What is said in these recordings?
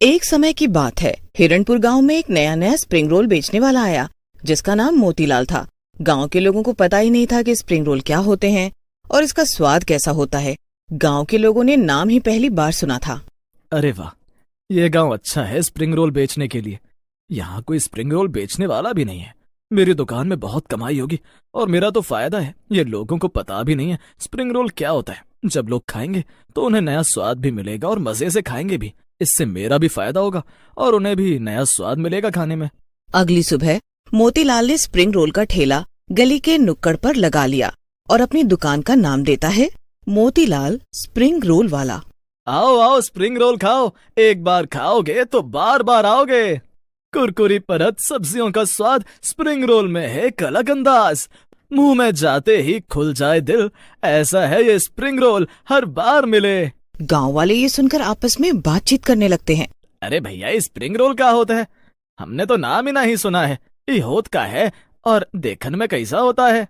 एक समय की बात है, हिरणपुर गांव में एक नया नया स्प्रिंग रोल बेचने वाला आया, जिसका नाम मोतीलाल था। गांव के लोगों को पता ही नहीं था कि स्प्रिंग रोल क्या होते हैं और इसका स्वाद कैसा होता है। गांव के लोगों ने नाम ही पहली बार सुना था। अरे वाह, ये गांव अच्छा है स्प्रिंग रोल बेचने के लिए। यहाँ कोई स्प्रिंग रोल बेचने वाला भी नहीं है। मेरी दुकान में बहुत कमाई होगी और मेरा तो फायदा है। ये लोगों को पता भी नहीं है स्प्रिंग रोल क्या होता है। जब लोग खाएंगे तो उन्हें नया स्वाद भी मिलेगा और मजे से खाएंगे भी। इससे मेरा भी फायदा होगा और उन्हें भी नया स्वाद मिलेगा खाने में। अगली सुबह मोतीलाल ने स्प्रिंग रोल का ठेला गली के नुक्कड़ पर लगा लिया और अपनी दुकान का नाम देता है मोतीलाल स्प्रिंग रोल वाला। आओ आओ, स्प्रिंग रोल खाओ। एक बार खाओगे तो बार बार आओगे। कुरकुरी परत, सब्जियों का स्वाद, स्प्रिंग रोल में है एक अलग अंदाज। मुंह में जाते ही खुल जाए दिल। ऐसा है ये स्प्रिंग रोल, हर बार मिले। गांव वाले ये सुनकर आपस में बातचीत करने लगते हैं। अरे भैया, ये स्प्रिंग रोल क्या होता है? हमने तो नाम ही नहीं सुना है। ये होत का है और देखने में कैसा होता है?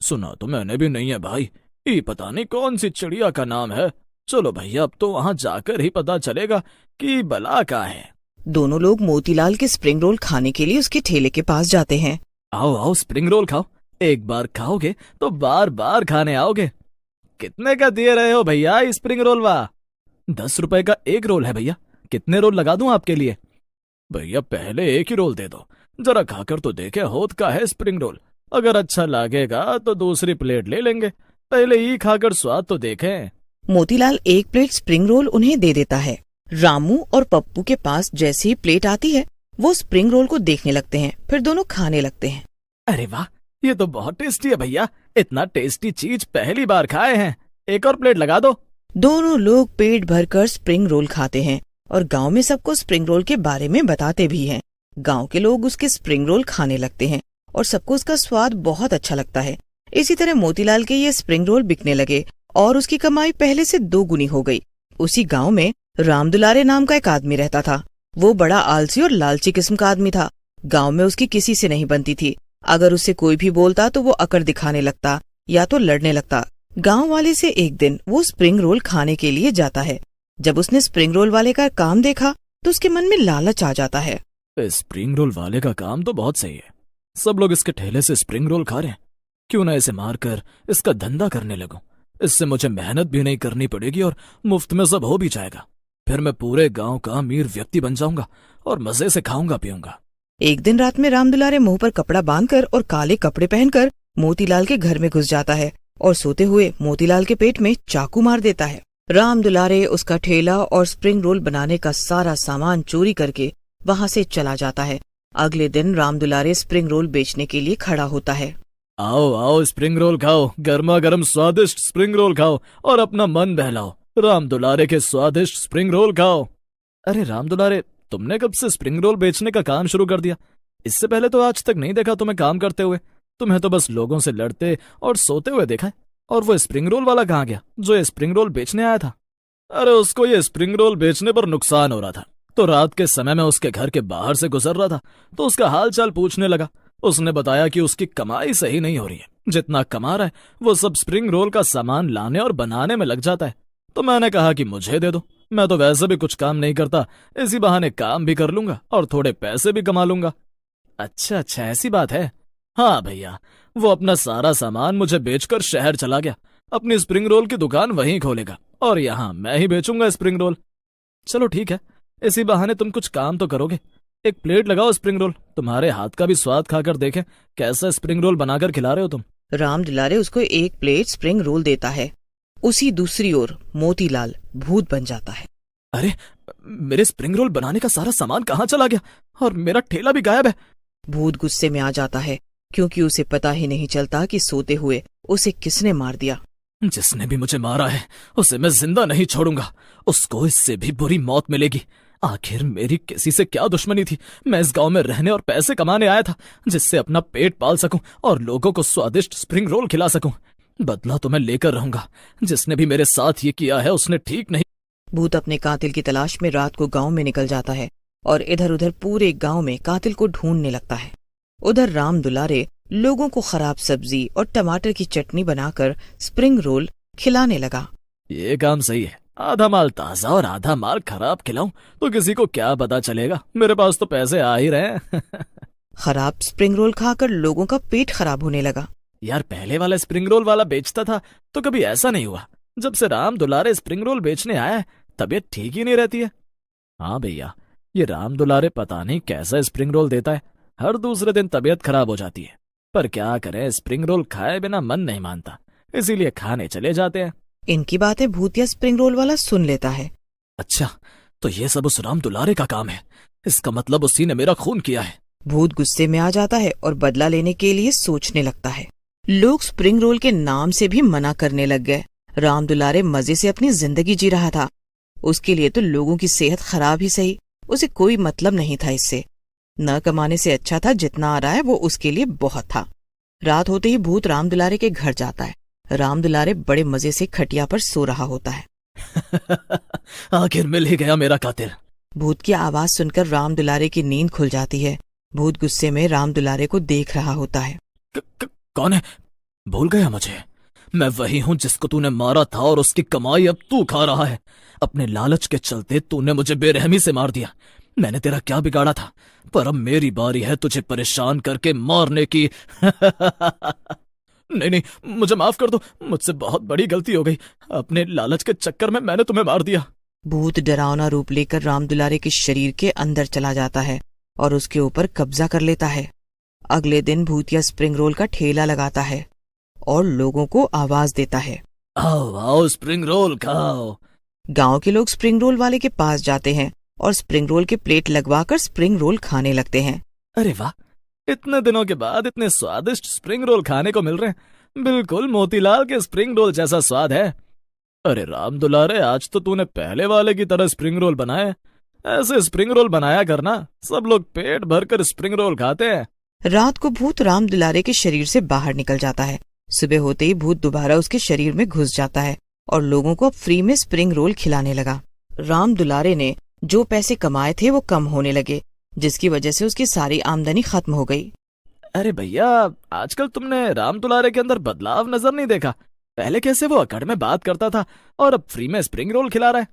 सुना तो मैंने भी नहीं है भाई। ये पता नहीं कौन सी चिड़िया का नाम है। चलो भैया, अब तो वहाँ जाकर ही पता चलेगा कि भला क्या है। दोनों लोग मोतीलाल के स्प्रिंग रोल खाने के लिए उसके ठेले के पास जाते हैं। आओ आओ, स्प्रिंग रोल खाओ। एक बार खाओगे तो बार बार खाने आओगे। कितने का दिए रहे हो भैया ये स्प्रिंग रोल? वाह, 10 रुपए का एक रोल है भैया। कितने रोल लगा दूं आपके लिए? भैया पहले एक ही रोल दे दो, जरा खाकर तो देखे होत का है स्प्रिंग रोल। अगर अच्छा लगेगा तो दूसरी प्लेट ले लेंगे। पहले ही खाकर स्वाद तो देखें। मोतीलाल एक प्लेट स्प्रिंग रोल उन्हें दे देता है। रामू और पप्पू के पास जैसे ही प्लेट आती है, वो स्प्रिंग रोल को देखने लगते हैं, फिर दोनों खाने लगते हैं। अरे वाह, ये तो बहुत टेस्टी है भैया। इतना टेस्टी चीज पहली बार खाए हैं। एक और प्लेट लगा दो। दोनों लोग पेट भरकर स्प्रिंग रोल खाते हैं और गांव में सबको स्प्रिंग रोल के बारे में बताते भी हैं। गांव के लोग उसके स्प्रिंग रोल खाने लगते हैं और सबको उसका स्वाद बहुत अच्छा लगता है। इसी तरह मोतीलाल के ये स्प्रिंग रोल बिकने लगे और उसकी कमाई पहले से 2 गुनी हो गई। उसी गांव में रामदुलारे नाम का एक आदमी रहता था। वो बड़ा आलसी और लालची किस्म का आदमी था। गांव में उसकी किसी से नहीं बनती थी। अगर उससे कोई भी बोलता तो वो अकड़ दिखाने लगता या तो लड़ने लगता। गांव वाले से एक दिन वो स्प्रिंग रोल खाने के लिए जाता है। जब उसने स्प्रिंग रोल वाले का काम देखा तो उसके मन में लालच आ जाता है। स्प्रिंग रोल वाले का काम तो बहुत सही है। सब लोग इसके ठेले से स्प्रिंग रोल खा रहे हैं। क्यों ना इसे मारकर इसका धंधा करने लगूं। इससे मुझे मेहनत भी नहीं करनी पड़ेगी और मुफ्त में सब हो भी जाएगा। फिर मैं पूरे गांव का अमीर व्यक्ति बन जाऊंगा और मजे से खाऊंगा पीऊंगा। एक दिन रात में रामदुलारे मुंह पर कपड़ा बांधकर और काले कपड़े पहनकर मोतीलाल के घर में घुस जाता है और सोते हुए मोतीलाल के पेट में चाकू मार देता है। रामदुलारे उसका ठेला और स्प्रिंग रोल बनाने का सारा सामान चोरी करके वहाँ से चला जाता है। अगले दिन रामदुलारे स्प्रिंग रोल बेचने के लिए खड़ा होता है। आओ आओ, स्प्रिंग रोल खाओ। गर्मा गर्म स्वादिष्ट स्प्रिंग रोल खाओ और अपना मन बहलाओ। रामदुलारे के स्वादिष्ट स्प्रिंग रोल खाओ। अरे रामदुलारे, तुमने कब से स्प्रिंग रोल बेचने का काम शुरू कर दिया? इससे पहले तो आज तक नहीं देखा तुम्हें काम करते हुए। तुम्हें तो बस लोगों से लड़ते और सोते हुए देखा है। और वो स्प्रिंग रोल वाला कहाँ गया जो ये स्प्रिंग रोल बेचने आया था? अरे उसको ये स्प्रिंग रोल बेचने पर नुकसान हो रहा था, तो रात के समय में उसके घर के बाहर से गुजर रहा था तो उसका हाल चाल पूछने लगा। उसने बताया कि उसकी कमाई सही नहीं हो रही है। जितना कमा रहा है वो सब स्प्रिंग रोल का सामान लाने और बनाने में लग जाता है। तो मैंने कहा कि मुझे दे दो। मैं तो वैसे भी कुछ काम नहीं करता, इसी बहाने काम भी कर लूंगा और थोड़े पैसे भी कमा लूंगा। अच्छा अच्छा, ऐसी बात है। हाँ भैया, वो अपना सारा सामान मुझे बेचकर शहर चला गया। अपनी स्प्रिंग रोल की दुकान वहीं खोलेगा और यहाँ मैं ही बेचूंगा स्प्रिंग रोल। चलो ठीक है, इसी बहाने तुम कुछ काम तो करोगे। एक प्लेट लगाओ स्प्रिंग रोल। तुम्हारे हाथ का भी स्वाद खाकर देखें कैसा स्प्रिंग रोल बनाकर खिला रहे हो तुम। रामदुलारे उसको एक प्लेट स्प्रिंग रोल देता है। उसी दूसरी ओर मोतीलाल भूत बन जाता है। अरे, मेरे स्प्रिंग रोल बनाने का सारा सामान कहाँ चला गया और मेरा ठेला भी गायब है। भूत गुस्से में आ जाता है क्योंकि उसे पता ही नहीं चलता कि सोते हुए उसे किसने मार दिया। जिसने भी मुझे मारा है उसे मैं जिंदा नहीं छोड़ूंगा। उसको इससे भी बुरी मौत मिलेगी। आखिर मेरी किसी से क्या दुश्मनी थी? मैं इस गांव में रहने और पैसे कमाने आया था जिससे अपना पेट पाल सकूं और लोगों को स्वादिष्ट स्प्रिंग रोल खिला सकूं। बदला तो मैं लेकर रहूंगा। जिसने भी मेरे साथ ये किया है उसने ठीक नहीं। भूत अपने कातिल की तलाश में रात को गांव में निकल जाता है और इधर उधर पूरे गांव में कातिल को ढूंढने लगता है। उधर रामदुलारे लोगों को खराब सब्जी और टमाटर की चटनी बनाकर स्प्रिंग रोल खिलाने लगा। ये काम सही है। आधा माल ताजा और आधा माल खराब खिलाऊं तो किसी को क्या पता चलेगा, मेरे पास तो पैसे आ ही रहे हैं। खराब स्प्रिंग रोल खाकर लोगों का पेट खराब होने लगा। यार पहले वाला स्प्रिंग रोल वाला बेचता था तो कभी ऐसा नहीं हुआ, जब से राम दुलारे स्प्रिंग रोल बेचने आया है तबीयत ठीक ही नहीं रहती है। हाँ भैया, ये राम दुलारे पता नहीं कैसा स्प्रिंग रोल देता है, हर दूसरे दिन तबीयत खराब हो जाती है। पर क्या करें, स्प्रिंग रोल खाए बिना मन नहीं मानता, इसीलिए खाने चले जाते हैं। इनकी बातें भूतिया स्प्रिंग रोल वाला सुन लेता है। अच्छा, तो ये सब उस राम दुलारे का काम है, इसका मतलब उसी ने मेरा खून किया है। भूत गुस्से में आ जाता है और बदला लेने के लिए सोचने लगता है। लोग स्प्रिंग रोल के नाम से भी मना करने लग गए। राम दुलारे मजे से अपनी जिंदगी जी रहा था, उसके लिए तो लोगों की सेहत खराब ही सही, उसे कोई मतलब नहीं था इससे। न कमाने से अच्छा था जितना आ रहा है वो उसके लिए बहुत था। रात होते ही भूत राम दुलारे के घर जाता है। राम दुलारे बड़े मजे से खटिया पर सो रहा होता है। आखिर मिल ही गया मेरा कातिल। भूत की आवाज सुनकर राम दुलारे की नींद खुल जाती है। भूत गुस्से में राम दुलारे को देख रहा होता है। कौन है? भूल गया मुझे? मैं वही हूँ जिसको तूने मारा था और उसकी कमाई अब तू खा रहा है। अपने लालच के चलते तूने मुझे बेरहमी से मार दिया। मैंने तेरा क्या बिगाड़ा था, पर अब मेरी बारी है तुझे परेशान करके मारने की। नहीं नहीं, मुझे माफ कर दो, मुझसे बहुत बड़ी गलती हो गई। अपने लालच के चक्कर में मैंने तुम्हें मार दिया। भूत डरावना रूप लेकर राम दुलारे के शरीर के अंदर चला जाता है और उसके ऊपर कब्जा कर लेता है। अगले दिन भूतिया स्प्रिंग रोल का ठेला लगाता है और लोगों को आवाज देता है, आओ आओ स्प्रिंग रोल खाओ। गांव के लोग स्प्रिंग रोल वाले के पास जाते हैं और स्प्रिंग रोल के प्लेट लगवाकर स्प्रिंग रोल खाने लगते हैं। अरे वाह, इतने दिनों के बाद इतने स्वादिष्ट स्प्रिंग रोल खाने को मिल रहे हैं। बिल्कुल मोतीलाल के स्प्रिंग रोल जैसा स्वाद है। अरे राम दुलारे, आज तो तूने पहले वाले की तरह स्प्रिंग रोल बनाए। ऐसे स्प्रिंग रोल बनाया करना, सब लोग पेट भरकर स्प्रिंग रोल खाते हैं। रात को भूत राम दुलारे के शरीर से बाहर निकल जाता है। सुबह होते ही भूत दोबारा उसके शरीर में घुस जाता है और लोगों को फ्री में स्प्रिंग रोल खिलाने लगा। राम दुलारे ने जो पैसे कमाए थे वो कम होने लगे, जिसकी वजह से उसकी सारी आमदनी खत्म हो गई। अरे भैया, आजकल तुमने राम दुलारे के अंदर बदलाव नजर नहीं देखा? पहले कैसे वो अकड़ में बात करता था और अब फ्री में स्प्रिंग रोल खिला रहा है।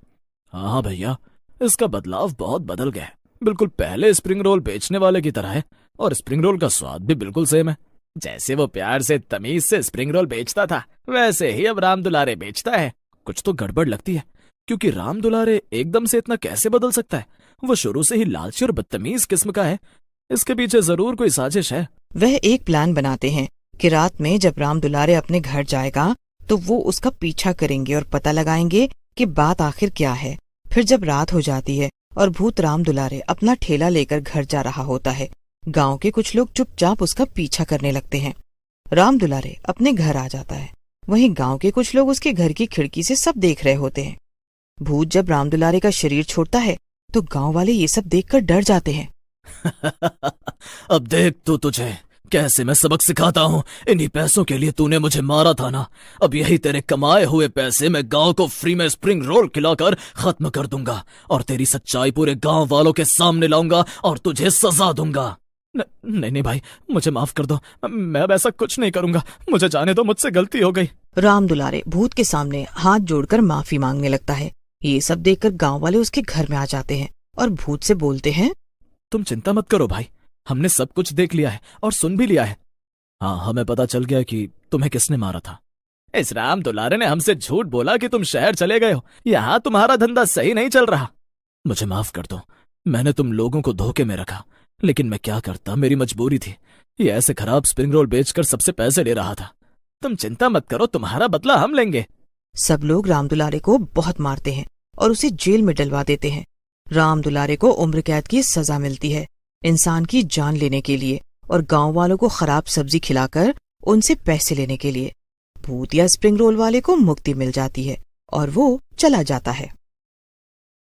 हाँ भैया, इसका बदलाव बहुत बदल गया है। बिल्कुल पहले स्प्रिंग रोल बेचने वाले की तरह है और स्प्रिंग रोल का स्वाद भी बिल्कुल सेम है। जैसे वो प्यार से तमीज से स्प्रिंग रोल बेचता था, वैसे ही अब राम दुलारे बेचता है। कुछ तो गड़बड़ लगती है, क्योंकि राम दुलारे एकदम से इतना कैसे बदल सकता है? वो शुरू से ही लालची और बदतमीज किस्म का है। इसके पीछे जरूर कोई साजिश है। वह एक प्लान बनाते हैं कि रात में जब राम दुलारे अपने घर जाएगा तो वो उसका पीछा करेंगे और पता लगाएंगे कि बात आखिर क्या है। फिर जब रात हो जाती है और भूत राम दुलारे अपना ठेला लेकर घर जा रहा होता है, गांव के कुछ लोग चुपचाप उसका पीछा करने लगते हैं। राम दुलारे अपने घर आ जाता है, वहीं गांव के कुछ लोग उसके घर की खिड़की से सब देख रहे होते हैं। भूत जब राम दुलारे का शरीर छोड़ता है तो गांव वाले ये सब देखकर डर जाते हैं। अब देख तू, तुझे कैसे मैं सबक सिखाता हूँ। इन्हीं पैसों के लिए तूने मुझे मारा था ना, अब यही तेरे कमाए हुए पैसे मैं गांव को फ्री में स्प्रिंग रोल खिलाकर खत्म कर दूंगा और तेरी सच्चाई पूरे गांव वालों के सामने लाऊंगा और तुझे सजा दूंगा। नहीं भाई, मुझे माफ कर दो, मैं अब ऐसा कुछ नहीं करूंगा। मुझे जाने दो, मुझसे गलती हो गई। राम दुलारे भूत के सामने हाथ जोड़कर माफी मांगने लगता है। ये सब देखकर गांव वाले उसके घर में आ जाते हैं और भूत से बोलते हैं, तुम चिंता मत करो भाई, हमने सब कुछ देख लिया है और सुन भी लिया है। हाँ, हमें पता चल गया कि तुम्हें किसने मारा था। इस राम दुलारे ने हमसे झूठ बोला कि तुम शहर चले गए हो, यहाँ तुम्हारा धंधा सही नहीं चल रहा। मुझे माफ कर दो, मैंने तुम लोगों को धोखे में रखा, लेकिन मैं क्या करता, मेरी मजबूरी थी। ये ऐसे खराब स्प्रिंग रोल बेचकर सबसे पैसे ले रहा था। तुम चिंता मत करो, तुम्हारा बदला हम लेंगे। सब लोग राम दुलारे को बहुत मारते हैं और उसे जेल में डलवा देते हैं। राम दुलारे को उम्र कैद की सजा मिलती है इंसान की जान लेने के लिए और गांव वालों को खराब सब्जी खिलाकर उनसे पैसे लेने के लिए। भूतिया स्प्रिंग रोल वाले को मुक्ति मिल जाती है और वो चला जाता है।